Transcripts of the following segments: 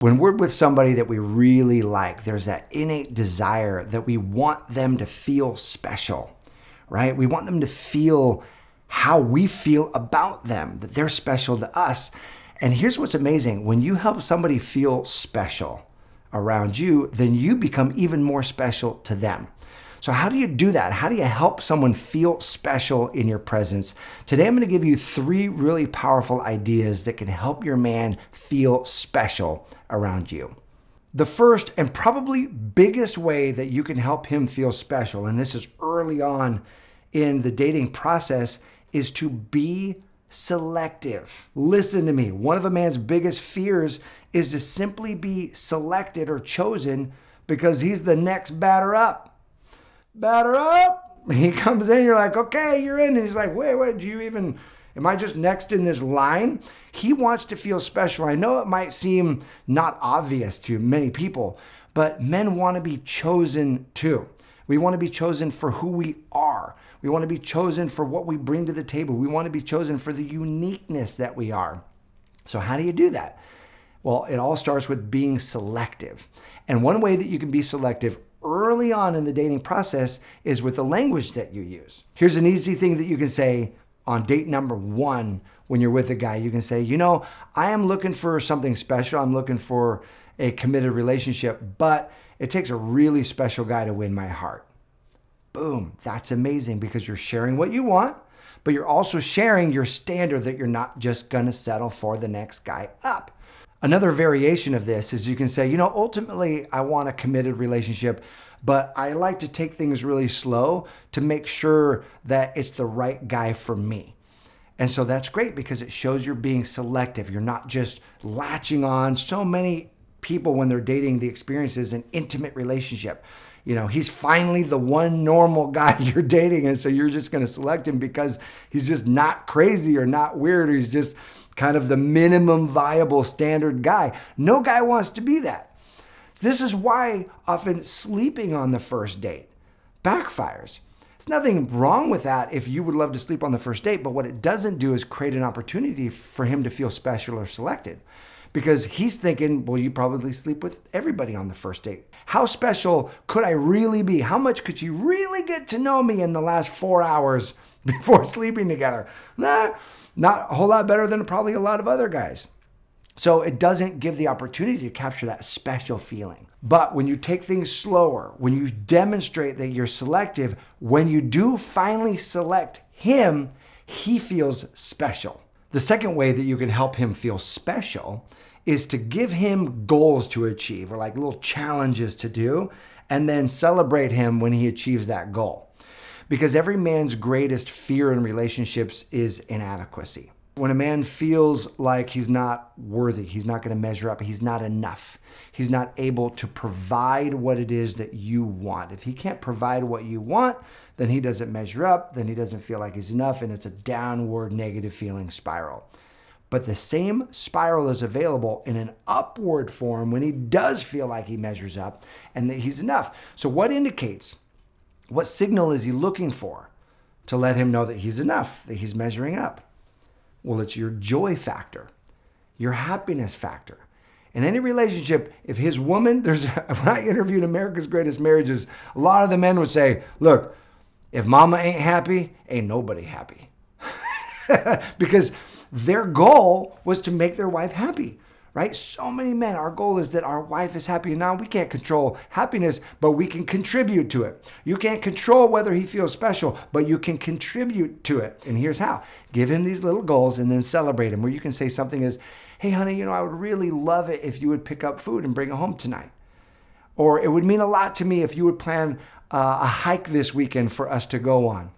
When we're with somebody that we really like, there's that innate desire that we want them to feel special, right? We want them to feel how we feel about them, that they're special to us. And here's what's amazing. When you help somebody feel special around you, then you become even more special to them. So how do you do that? How do you help someone feel special in your presence? Today, I'm going to give you 3 really powerful ideas that can help your man feel special around you. The first and probably biggest way that you can help him feel special, and this is early on in the dating process, is to be selective. Listen to me. One of a man's biggest fears is to simply be selected or chosen because he's the next batter up. Batter up. He comes in, you're like, okay, you're in. And he's like, wait, am I just next in this line? He wants to feel special. I know it might seem not obvious to many people, but men want to be chosen too. We want to be chosen for who we are. We want to be chosen for what we bring to the table. We want to be chosen for the uniqueness that we are. So how do you do that? Well, it all starts with being selective. And one way that you can be selective early on in the dating process is with the language that you use. Here's an easy thing that you can say on date number 1 when you're with a guy. You can say, I am looking for something special. I'm looking for a committed relationship, but it takes a really special guy to win my heart. Boom. That's amazing because you're sharing what you want, but you're also sharing your standard that you're not just going to settle for the next guy up. Another variation of this is you can say, ultimately I want a committed relationship, but I like to take things really slow to make sure that it's the right guy for me. And so that's great because it shows you're being selective. You're not just latching on. So many people when they're dating, the experience is an intimate relationship. He's finally the one normal guy you're dating. And so you're just going to select him because he's just not crazy or not weird, or he's just kind of the minimum viable standard guy. No guy wants to be that. This is why often sleeping on the first date backfires. There's nothing wrong with that if you would love to sleep on the first date, but what it doesn't do is create an opportunity for him to feel special or selected. Because he's thinking, well, you probably sleep with everybody on the first date. How special could I really be? How much could you really get to know me in the last 4 hours before sleeping together? Nah, not a whole lot better than probably a lot of other guys. So it doesn't give the opportunity to capture that special feeling. But when you take things slower, when you demonstrate that you're selective, when you do finally select him, he feels special. The second way that you can help him feel special is to give him goals to achieve, or like little challenges to do, and then celebrate him when he achieves that goal. Because every man's greatest fear in relationships is inadequacy. When a man feels like he's not worthy, he's not going to measure up, he's not enough, he's not able to provide what it is that you want. If he can't provide what you want, then he doesn't measure up, then he doesn't feel like he's enough, and it's a downward negative feeling spiral. But the same spiral is available in an upward form when he does feel like he measures up and that he's enough. So what signal is he looking for to let him know that he's enough, that he's measuring up? Well, it's your joy factor, your happiness factor. In any relationship, if his woman, when I interviewed America's Greatest Marriages, a lot of the men would say, look, if mama ain't happy, ain't nobody happy. Because their goal was to make their wife happy, right? So many men, our goal is that our wife is happy. Now, we can't control happiness, but we can contribute to it. You can't control whether he feels special, but you can contribute to it. And here's how. Give him these little goals and then celebrate him, where you can say something as, hey, honey, I would really love it if you would pick up food and bring it home tonight. Or it would mean a lot to me if you would plan a hike this weekend for us to go on.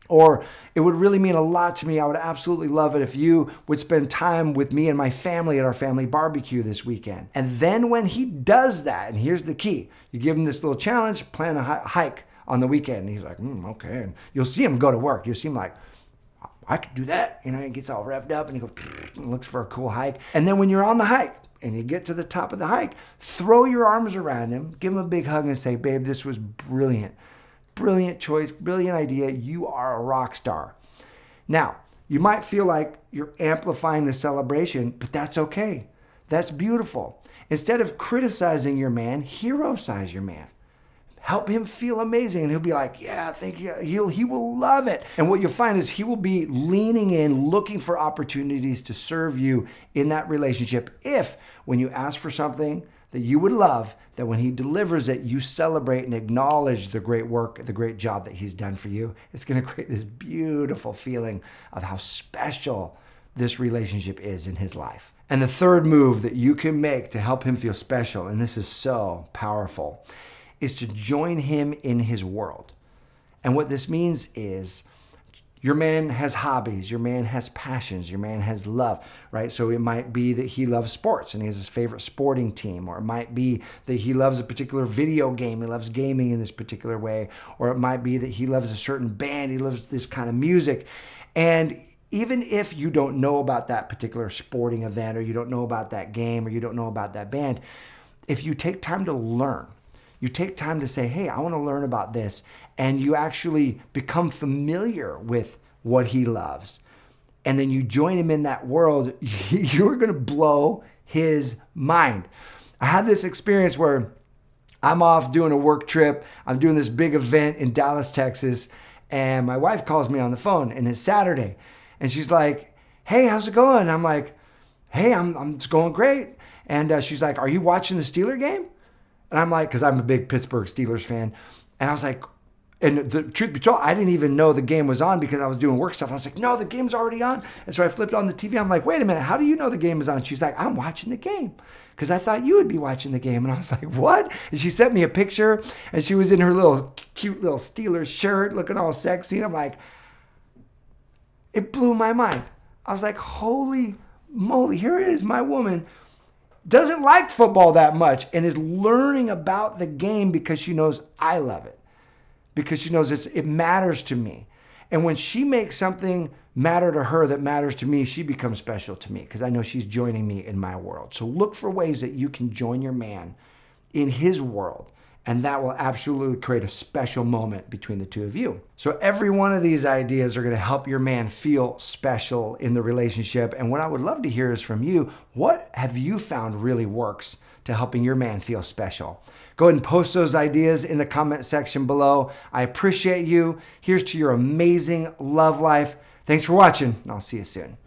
Or it would really mean a lot to me. I would absolutely love it if you would spend time with me and my family at our family barbecue this weekend. And then when he does that, and here's the key, you give him this little challenge, plan a hike on the weekend. And he's like, okay. And you'll see him go to work. You'll see him like, I could do that. He gets all revved up and he goes and looks for a cool hike. And then when you're on the hike and you get to the top of the hike, throw your arms around him, give him a big hug and say, babe, this was brilliant. Brilliant choice, brilliant idea. You are a rock star. Now, you might feel like you're amplifying the celebration, but that's okay. That's beautiful. Instead of criticizing your man, hero-size your man. Help him feel amazing, and he'll be like, yeah, thank you. He will love it. And what you'll find is he will be leaning in, looking for opportunities to serve you in that relationship. If when you ask for something that you would love, that when he delivers it, you celebrate and acknowledge the great work, the great job that he's done for you. It's going to create this beautiful feeling of how special this relationship is in his life. And the third move that you can make to help him feel special, and this is so powerful, is to join him in his world. And what this means is your man has hobbies, your man has passions, your man has love, right? So it might be that he loves sports and he has his favorite sporting team, or it might be that he loves a particular video game, he loves gaming in this particular way, or it might be that he loves a certain band, he loves this kind of music. And even if you don't know about that particular sporting event, or you don't know about that game, or you don't know about that band, if you take time to learn, you take time to say, hey, I want to learn about this, and you actually become familiar with what he loves, and then you join him in that world, you're going to blow his mind. I had this experience where I'm off doing a work trip. I'm doing this big event in Dallas, Texas, and my wife calls me on the phone, and it's Saturday, and she's like, hey, how's it going? I'm like, hey, it's going great. And she's like, are you watching the Steeler game? And I'm like, because I'm a big Pittsburgh Steelers fan. And I was like, and the truth be told, I didn't even know the game was on because I was doing work stuff. I was like, no, the game's already on. And so I flipped on the TV. I'm like, wait a minute, how do you know the game is on? She's like, I'm watching the game because I thought you would be watching the game. And I was like, what? And she sent me a picture, and she was in her little cute little Steelers shirt looking all sexy. And I'm like, it blew my mind. I was like, holy moly, here is my woman, doesn't like football that much, and is learning about the game because she knows I love it, because she knows it matters to me. And when she makes something matter to her that matters to me, she becomes special to me because I know she's joining me in my world. So look for ways that you can join your man in his world, and that will absolutely create a special moment between the two of you. So every one of these ideas are going to help your man feel special in the relationship. And what I would love to hear is from you. What have you found really works to helping your man feel special? Go ahead and post those ideas in the comment section below. I appreciate you. Here's to your amazing love life. Thanks for watching. I'll see you soon.